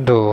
2۔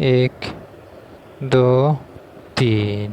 1 2 3،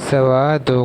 2.25